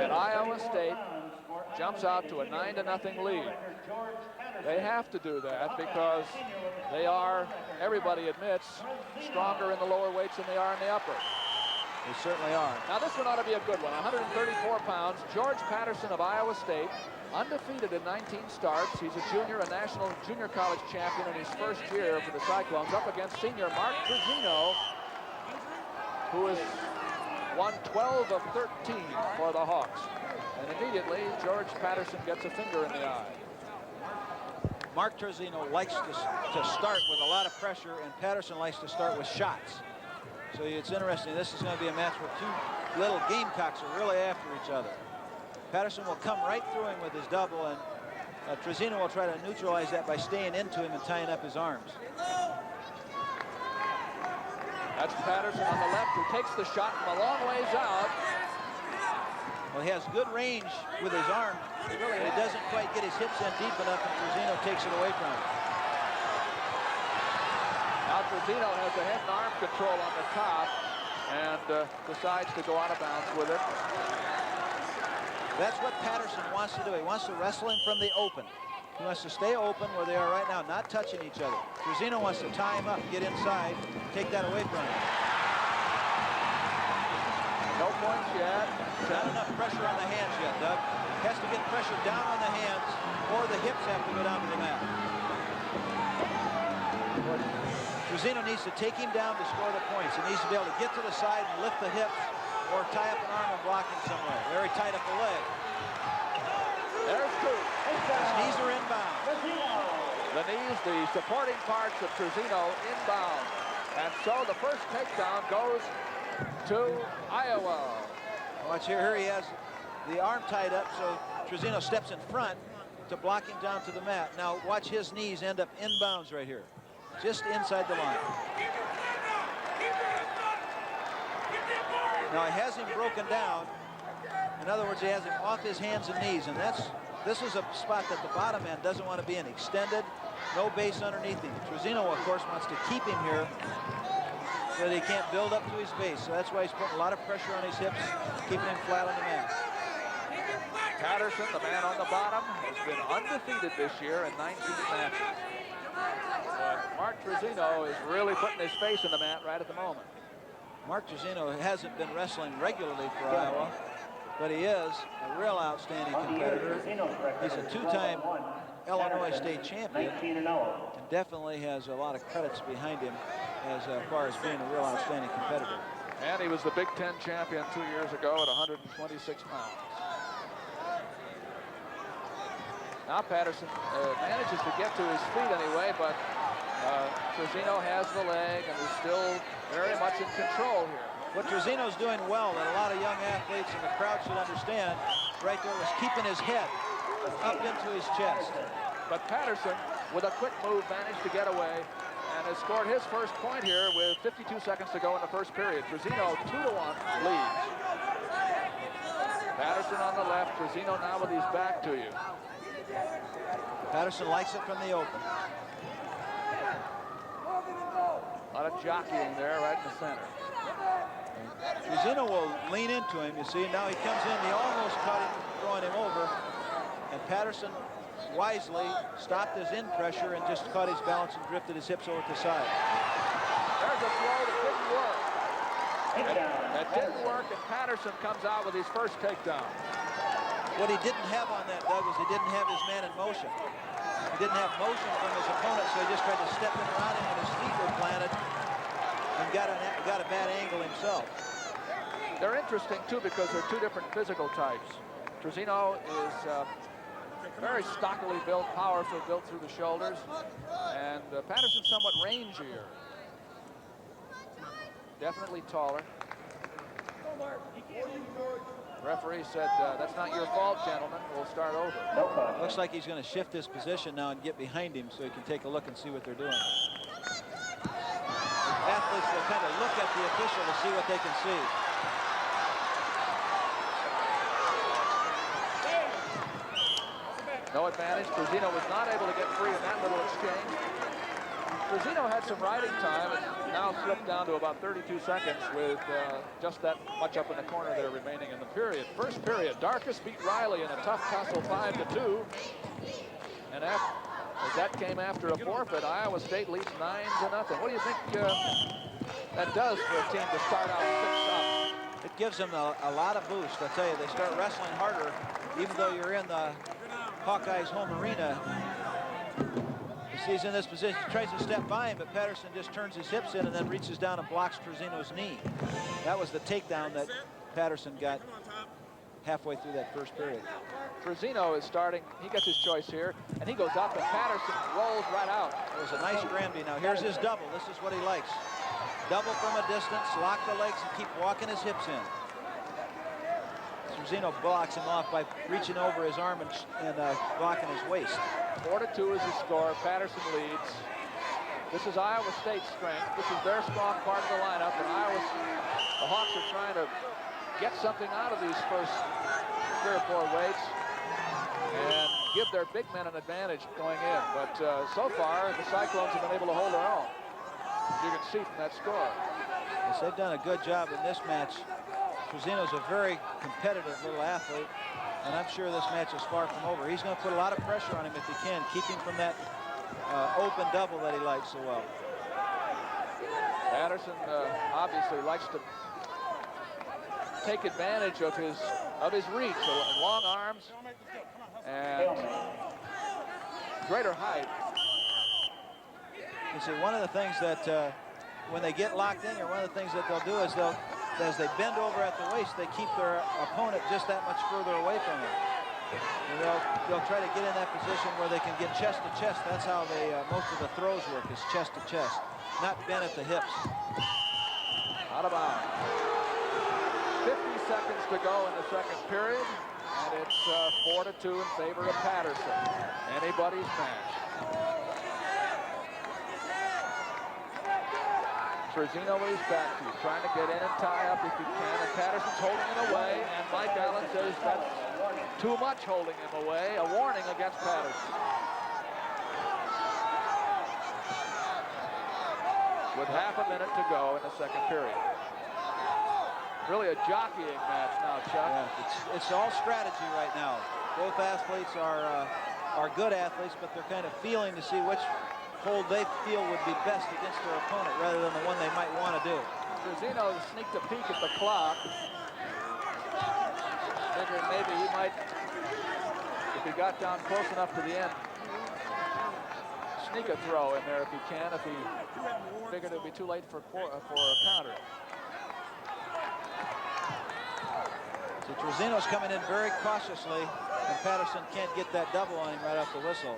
And Iowa State jumps out to a 9-0 lead. They have to do that because they are, everybody admits, stronger in the lower weights than they are in the upper. They certainly are. Now this one ought to be a good one. 134 pounds. George Patterson of Iowa State, undefeated in 19 starts. He's a junior, a national junior college champion in his first year for the Cyclones, up against senior Mark Trizzino, who has won 12 of 13 for the Hawks. And immediately, George Patterson gets a finger in the eye. Mark Trizzino likes to start with a lot of pressure, and Patterson likes to start with shots. So it's interesting. This is going to be a match where two little gamecocks are really after each other. Patterson will come right through him with his double, and Trizzino will try to neutralize that by staying into him and tying up his arms. That's Patterson on the left, who takes the shot from a long ways out. Well, he has good range with his arm. He doesn't quite get his hips in deep enough, and Trizzino takes it away from him. Now Trizzino has the head and arm control on the top and decides to go out of bounds with it. That's what Patterson wants to do. He wants to wrestle him from the open. He wants to stay open where they are right now, not touching each other. Trizzino wants to tie him up, get inside, take that away from him. No points yet. Not enough pressure on the hands yet, Doug. Has to get pressure down on the hands, or the hips have to go down to the mat. Trizzino needs to take him down to score the points. He needs to be able to get to the side and lift the hips, or tie up an arm and block him somewhere. Very tight up the leg. There's two. His knees are inbound. The knees, the supporting parts of Trizzino inbound. And so the first takedown goes to Iowa. Watch here. Here he has the arm tied up, so Trizzino steps in front to block him down to the mat. Now watch his knees end up inbounds right here, just inside the line. Now he has him broken down. In other words, he has him off his hands and knees, and this is a spot that the bottom end doesn't want to be in. Extended, no base underneath him. Trizzino, of course, wants to keep him here so that he can't build up to his base. So that's why he's putting a lot of pressure on his hips, keeping him flat on the mat. Patterson, the man on the bottom, has been undefeated this year in 19 matches. But Mark Trizzino is really putting his face in the mat right at the moment. Mark Trizzino hasn't been wrestling regularly for Iowa, but he is a real outstanding competitor. He's a two-time Illinois state champion and definitely has a lot of credits behind him as far as being a real outstanding competitor. And he was the Big Ten champion 2 years ago at 126 pounds. Now Patterson manages to get to his feet anyway, but Trizzino has the leg and is still very much in control here. What Trizzino's doing well, that a lot of young athletes in the crowd should understand right there, was keeping his head up into his chest. But Patterson, with a quick move, managed to get away and has scored his first point here with 52 seconds to go in the first period. Trizzino 2-1 leads. Patterson on the left, Trizzino now with his back to you. Patterson likes it from the open. A lot of jockeying there right in the center. Trizzino will lean into him, you see. Now he comes in, he almost caught him, throwing him over. And Patterson wisely stopped his in pressure and just caught his balance and drifted his hips over to the side. There's a throw that didn't work. That didn't work, and Patterson comes out with his first takedown. What he didn't have on that, Doug, was he didn't have his man in motion. He didn't have motion from his opponent, so he just tried to step in around him when his feet were planted and got a bad angle himself. They're interesting, too, because they're two different physical types. Trizzino is very stockily built, powerful, built through the shoulders, and Patterson's somewhat rangier. Definitely taller. Referee said, that's not your fault, gentlemen. We'll start over. Looks like he's going to shift his position now and get behind him so he can take a look and see what they're doing. Athletes will kind of look at the official to see what they can see. No advantage. Trizzino was not able to get free in that little exchange. Trizzino had some riding time and now slipped down to about 32 seconds with just that much up in the corner there remaining in the period. First period, Darkus beat Riley in a tough tussle 5-2. And as that came after a forfeit, Iowa State leads 9-0. What do you think that does for a team to start out 6-up? It gives them a lot of boost. I tell you, they start wrestling harder, even though you're in the Hawkeyes' home arena. He's in this position, tries to step by him, but Patterson just turns his hips in and then reaches down and blocks Trizzino's knee. That was the takedown that Patterson got halfway through that first period. Trizzino is starting, he gets his choice here, and he goes up, and Patterson rolls right out. It was a nice Granby. Now here's his double. This is what he likes. Double from a distance, lock the legs, and keep walking his hips in. Trizzino blocks him off by reaching over his arm and blocking his waist. 4-2 is the score. Patterson leads. This is Iowa State's strength. This is their strong part of the lineup, and the Hawks are trying to get something out of these first 3 or 4 weights and give their big men an advantage going in. But so far, the Cyclones have been able to hold their own. You can see from that score. Yes, they've done a good job in this match. Trizzino's a very competitive little athlete, and I'm sure this match is far from over. He's going to put a lot of pressure on him if he can, keep him from that open double that he likes so well. Patterson obviously likes to take advantage of his reach, so long arms and greater height. You see, one of the things that when they get locked in here, one of the things that they'll do is as they bend over at the waist, they keep their opponent just that much further away from them. And they'll try to get in that position where they can get chest to chest. That's how most of the throws work, is chest to chest, not bent at the hips. Out of bounds. 50 seconds to go in the second period, and it's 4-2 in favor of Patterson. Anybody's match. Trizzino with his back to you, trying to get in and tie up if he can, and Patterson's holding him away, and Mike Allen says that's too much holding him away, a warning against Patterson. With half a minute to go in the second period. Really a jockeying match now, Chuck. Yeah, it's all strategy right now. Both athletes are good athletes, but they're kind of feeling to see which hold they feel would be best against their opponent rather than the one they might want to do. Trizzino sneaked a peek at the clock. Figuring maybe he might, if he got down close enough to the end, sneak a throw in there if he can, if he figured it would be too late for a counter. So Trizzino's coming in very cautiously, and Patterson can't get that double on him right off the whistle.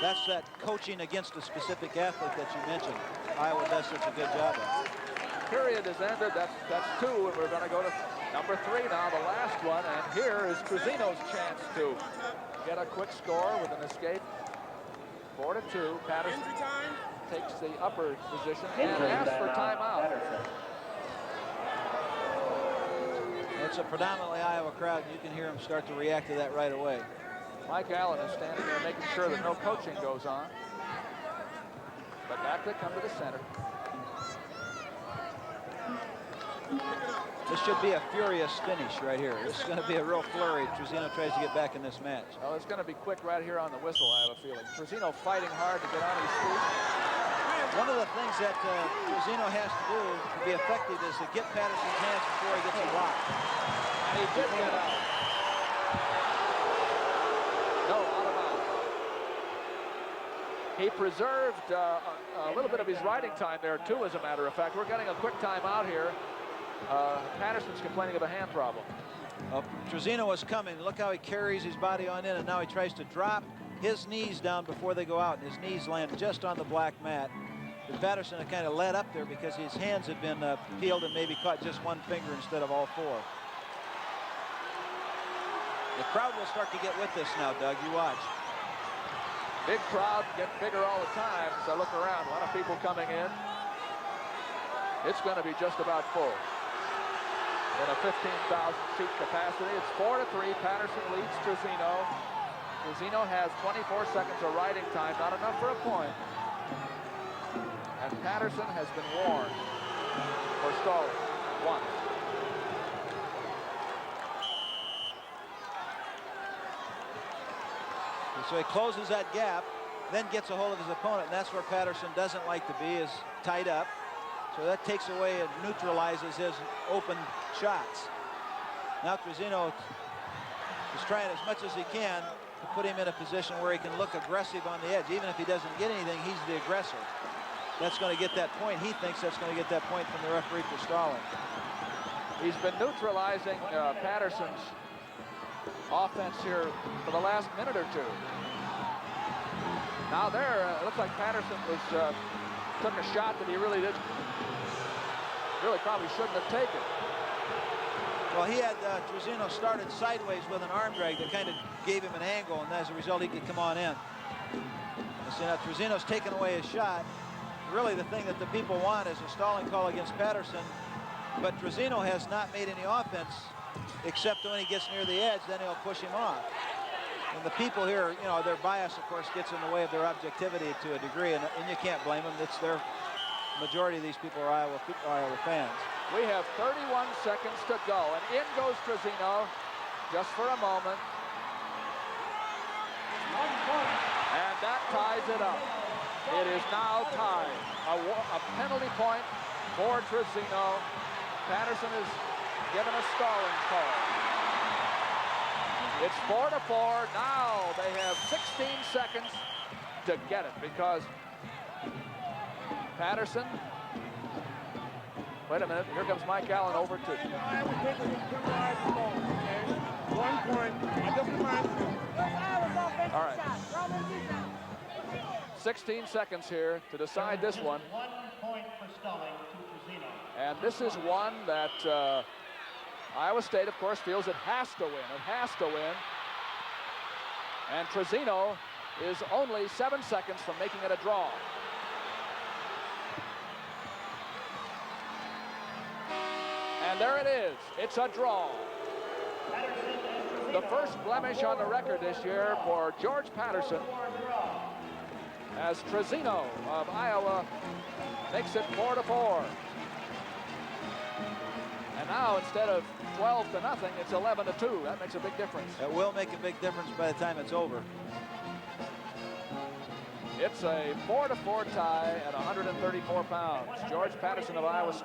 That's that coaching against a specific athlete that you mentioned. Iowa does such a good job of. Period has ended. That's 2, and we're going to go to number 3 now, the last one. And here is Trizzino's chance to get a quick score with an escape. 4-2. Patterson takes the upper position and asks for timeout. It's a predominantly Iowa crowd, and you can hear them start to react to that right away. Mike Allen is standing there making sure that no coaching goes on. But back they come to the center. This should be a furious finish right here. This is going to be a real flurry. Trizzino tries to get back in this match. Well, it's going to be quick right here on the whistle, I have a feeling. Trizzino fighting hard to get on his feet. One of the things that Trizzino has to do to be effective is to get Patterson's hands before he gets a lock. And he did get out. No, out of bounds. He preserved a little bit of his riding time there, too, as a matter of fact. We're getting a quick timeout here. Patterson's complaining of a hand problem. Trizzino is coming. Look how he carries his body on in, and now he tries to drop his knees down before they go out, and his knees land just on the black mat. But Patterson had kind of let up there because his hands had been peeled and maybe caught just one finger instead of all 4. The crowd will start to get with this now, Doug. You watch. Big crowd, getting bigger all the time. So look around, a lot of people coming in. It's going to be just about full. In a 15,000 seat capacity, it's 4-3. Patterson leads Trizzino. Trizzino has 24 seconds of riding time, not enough for a point. and Patterson has been warned for stalling once. So he closes that gap, then gets a hold of his opponent, and that's where Patterson doesn't like to be, is tied up. So that takes away and neutralizes his open shots. Now Trizzino is trying as much as he can to put him in a position where he can look aggressive on the edge. Even if he doesn't get anything, he's the aggressor. That's going to get that point. He thinks that's going to get that point from the referee for stalling. He's been neutralizing Patterson's offense here for the last minute or two. Now there, it looks like Patterson was took a shot that he really probably shouldn't have taken. Well, he had Trizzino started sideways with an arm drag that kind of gave him an angle, and as a result, he could come on in. So now Trizzino's taken away his shot. Really, the thing that the people want is a stalling call against Patterson, but Trizzino has not made any offense except when he gets near the edge, then he'll push him off. And the people here, you know, their bias, of course, gets in the way of their objectivity to a degree, and you can't blame them. It's their majority of these people are Iowa fans. We have 31 seconds to go, and in goes Trizzino just for a moment. And that ties it up. It is now tied. A penalty point for Trizzino. Patterson is given a stalling call. It's 4-4. Now they have 16 seconds to get it because Patterson. Wait a minute. Here comes Mike Allen over to. 1 point. All right. 16 seconds here to decide this one. 1 point for stalling to Trizzino. And this is one that Iowa State, of course, feels it has to win. It has to win. And Trizzino is only 7 seconds from making it a draw. And there it is. It's a draw. The first blemish on the record this year for George Patterson, as Trizzino of Iowa makes it 4-4. And now instead of 12-0, it's 11-2. That makes a big difference. It will make a big difference by the time it's over. It's a 4-4 tie at 134 pounds. George Patterson of Iowa State.